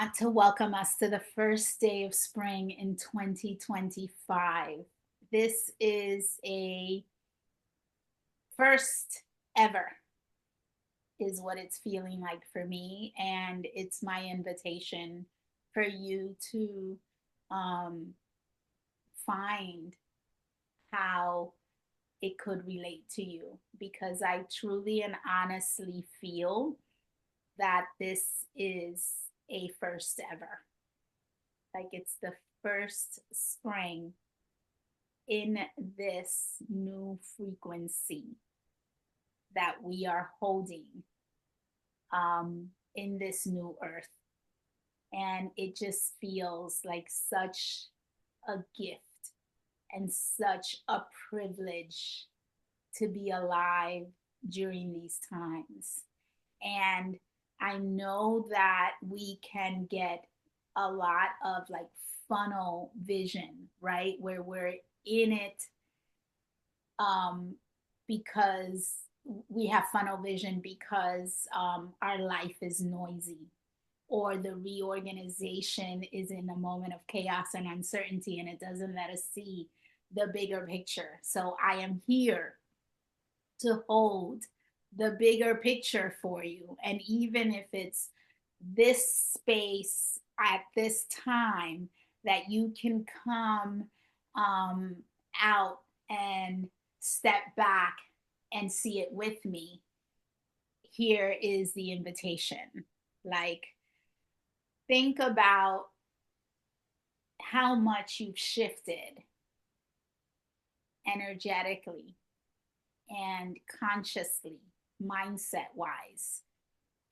want to welcome us to the first day of spring in 2025. This is a first ever, is what it's feeling like for me. And it's my invitation for you to um, find how it could relate to you, because I truly and honestly feel that this is a first ever. Like it's the first spring in this new frequency that we are holding in this new earth. And it just feels like such a gift and such a privilege to be alive during these times. And I know that we can get a lot of like funnel vision, right? Where we're in it because we have funnel vision because our life is noisy, or the reorganization is in a moment of chaos and uncertainty, and it doesn't let us see the bigger picture. So I am here to hold the bigger picture for you. And even if it's this space at this time, that you can come um, out and step back and see it with me, here is the invitation. Like, think about how much you've shifted energetically and consciously, mindset wise,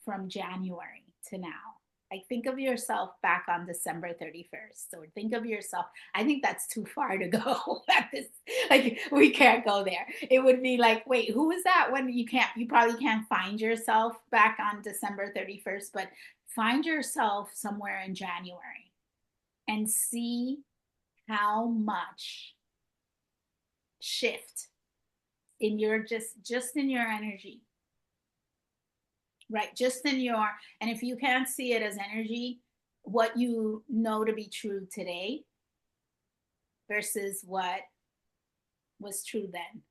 from January to now. Like, think of yourself back on December 31st, or think of yourself. I think that's too far to go at this. Like, we can't go there. It would be like, wait, who was that? When you probably can't find yourself back on December 31st, but find yourself somewhere in January and see how much shift in your just in your energy, right? Just in your, and if you can't see it as energy, what you know to be true today versus what was true then.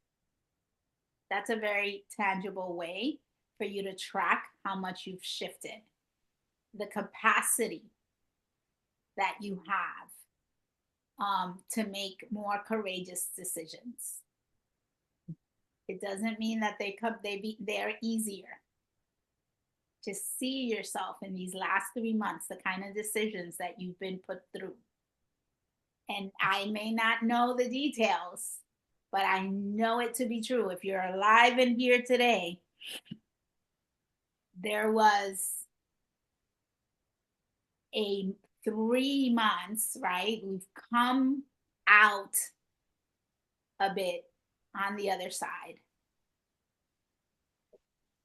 That's a very tangible way for you to track how much you've shifted, the capacity that you have to make more courageous decisions. It doesn't mean that they're easier. Just see yourself in these last 3 months, the kind of decisions that you've been put through. And I may not know the details, but I know it to be true. If you're alive and here today, there was a 3 months, right? We've come out a bit on the other side.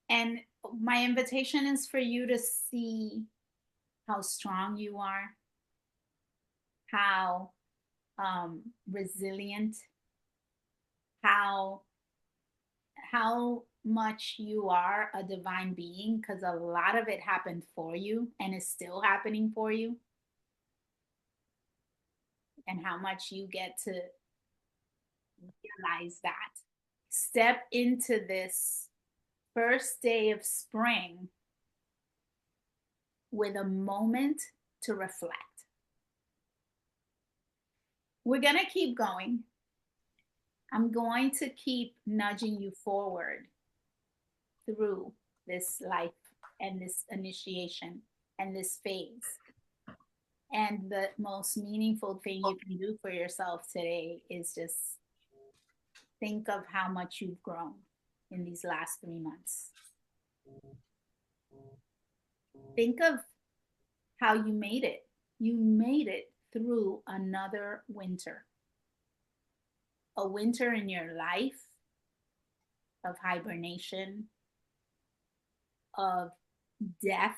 And my invitation is for you to see how strong you are, how resilient, how how much you are a divine being, because a lot of it happened for you and is still happening for you, and how much you get to realize that. Step into this first day of spring with a moment to reflect. We're going to keep going. I'm going to keep nudging you forward through this life and this initiation and this phase. And the most meaningful thing you can do for yourself today is just think of how much you've grown in these last 3 months. Think of how you made it. You made it through another winter, a winter in your life of hibernation, of death,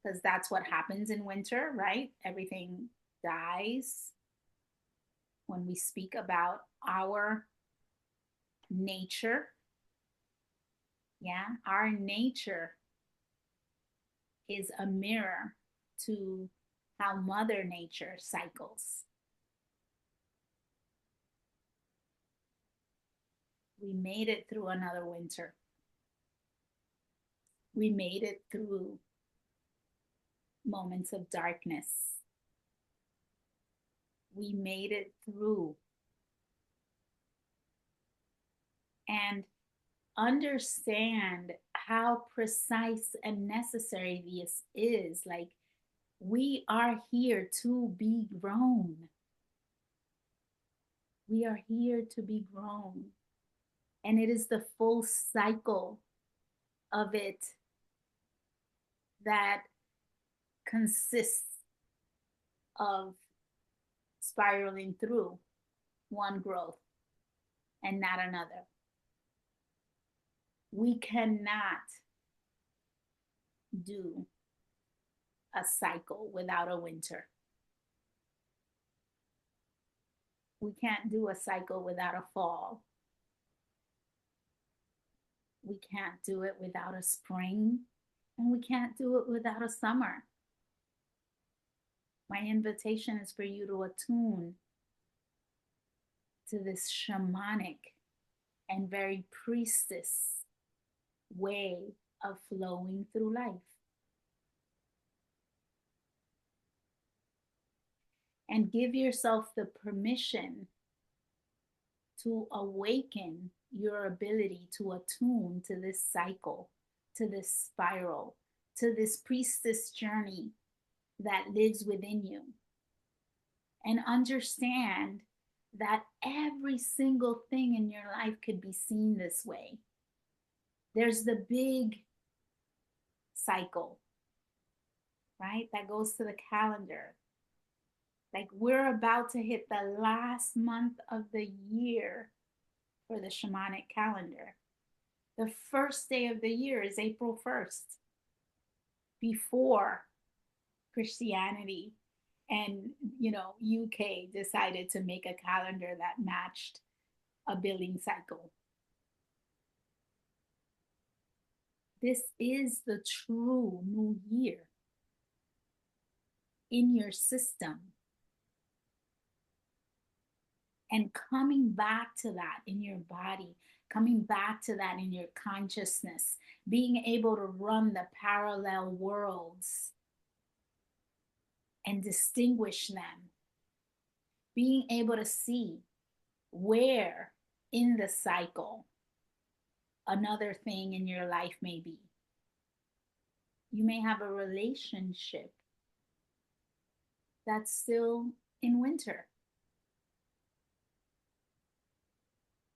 because that's what happens in winter, right? Everything dies. When we speak about our nature, yeah, our nature is a mirror to how Mother Nature cycles. We made it through another winter. We made it through moments of darkness. We made it through. And understand how precise and necessary this is. Like, we are here to be grown. We are here to be grown. And it is the full cycle of it that consists of spiraling through one growth and not another. We cannot do a cycle without a winter. We can't do a cycle without a fall. We can't do it without a spring, and we can't do it without a summer. My invitation is for you to attune to this shamanic and very priestess way of flowing through life. And give yourself the permission to awaken your ability to attune to this cycle, to this spiral, to this priestess journey that lives within you. And understand that every single thing in your life could be seen this way. There's the big cycle, right? That goes to the calendar. Like, we're about to hit the last month of the year for the shamanic calendar. The first day of the year is April 1st, before Christianity and, UK decided to make a calendar that matched a billing cycle. This is the true new year in your system. And coming back to that in your body, coming back to that in your consciousness, being able to run the parallel worlds and distinguish them, being able to see where in the cycle another thing in your life may be. You may have a relationship that's still in winter,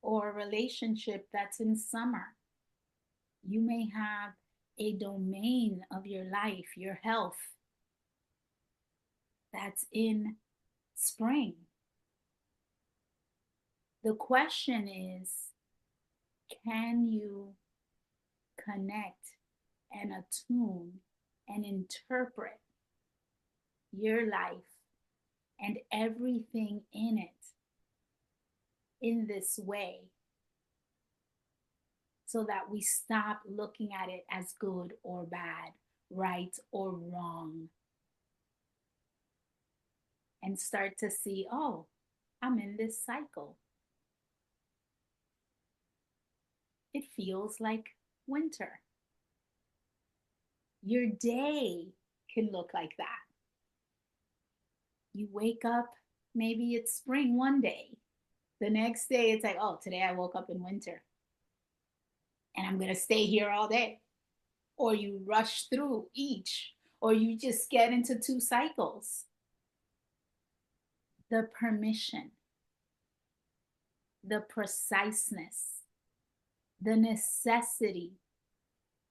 or a relationship that's in summer. You may have a domain of your life, your health, that's in spring. The question is, can you connect and attune and interpret your life and everything in it in this way, so that we stop looking at it as good or bad, right or wrong, and start to see, oh, I'm in this cycle. It feels like winter. Your day can look like that. You wake up, maybe it's spring one day. The next day, it's like, oh, today I woke up in winter and I'm going to stay here all day. Or you rush through each, or you just get into two cycles. The permission, the preciseness, the necessity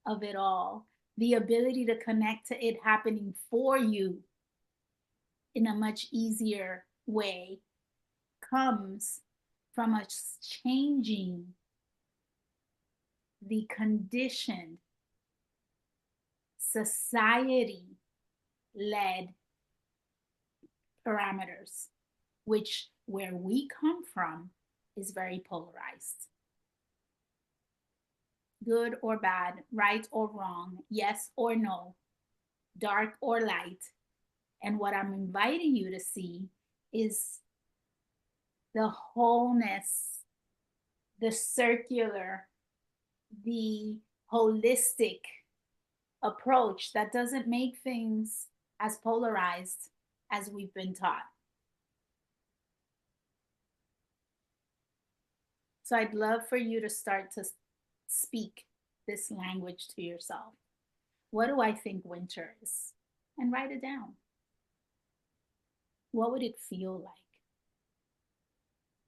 of it all, the ability to connect to it happening for you in a much easier way, comes from us changing the conditioned, society-led parameters, which, where we come from, is very polarized. Good or bad, right or wrong, yes or no. dark or light. And what I'm inviting you to see is the wholeness, the circular, the holistic approach that doesn't make things as polarized as we've been taught. So I'd love for you to start to speak this language to yourself. What do I think winter is? And write it down. What would it feel like?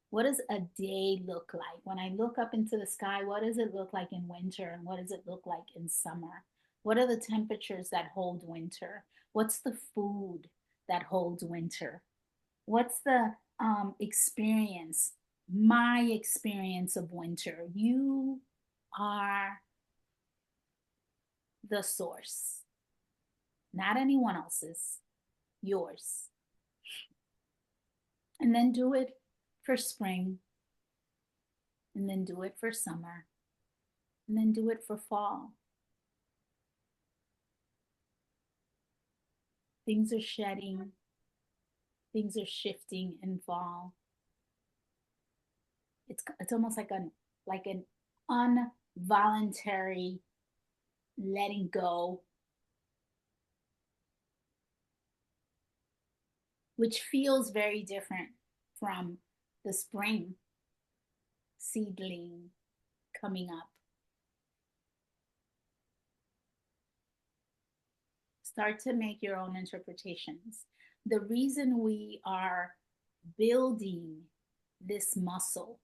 What does a day look like? When I look up into the sky, what does it look like in winter and what does it look like in summer? What are the temperatures that hold winter? What's the food that holds winter? What's the experience, my experience of winter? You are the source, not anyone else's, yours. And then do it for spring, and then do it for summer, and then do it for fall. Things are shedding, things are shifting in fall. It's almost like an involuntary letting go, which feels very different from the spring seedling coming up. Start to make your own interpretations. The reason we are building this muscle,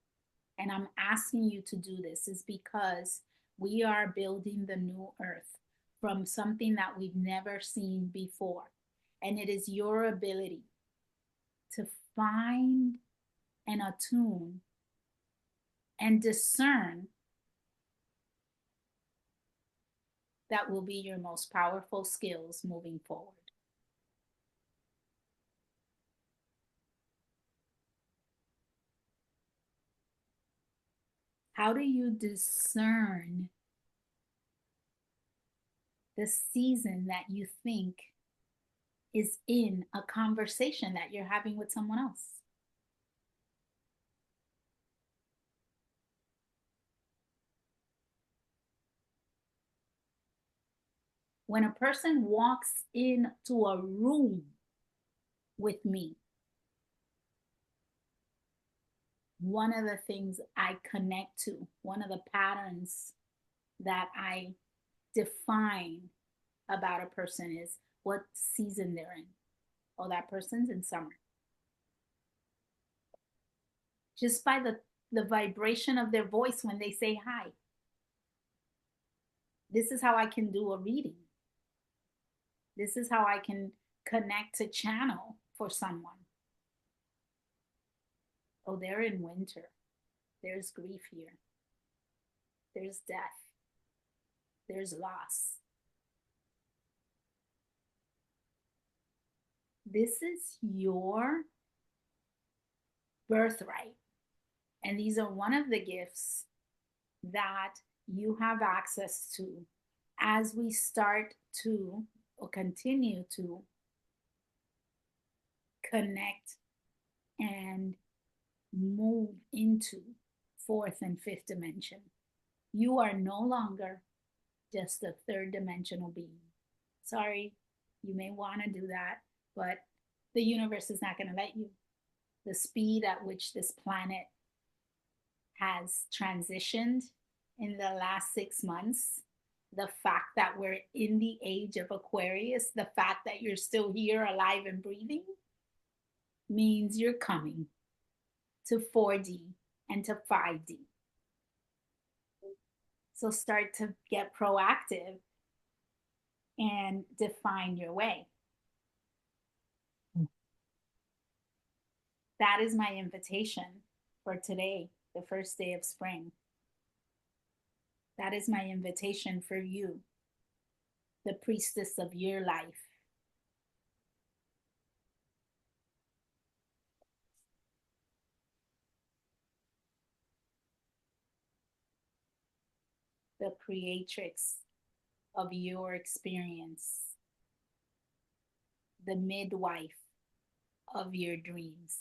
and I'm asking you to do this, is because we are building the new earth from something that we've never seen before. And it is your ability to find and attune and discern that will be your most powerful skills moving forward. How do you discern the season that you think is in a conversation that you're having with someone else? When a person walks into a room with me, one of the things I connect to, one of the patterns that I define about a person is what season they're in. Oh, that person's in summer. Just by the vibration of their voice when they say hi. This is how I can do a reading. This is how I can connect to channel for someone. Oh, they're in winter. There's grief here. There's death. There's loss. This is your birthright. And these are one of the gifts that you have access to as we start to or continue to connect and move into fourth and fifth dimension. You are no longer just a third dimensional being. Sorry, you may want to do that, but the universe is not going to let you. The speed at which this planet has transitioned in the last 6 months, the fact that we're in the age of Aquarius, the fact that you're still here alive and breathing, means you're coming to 4D and to 5D. So start to get proactive and define your way. That is my invitation for today, the first day of spring. That is my invitation for you, the priestess of your life. The creatrix of your experience. the midwife of your dreams.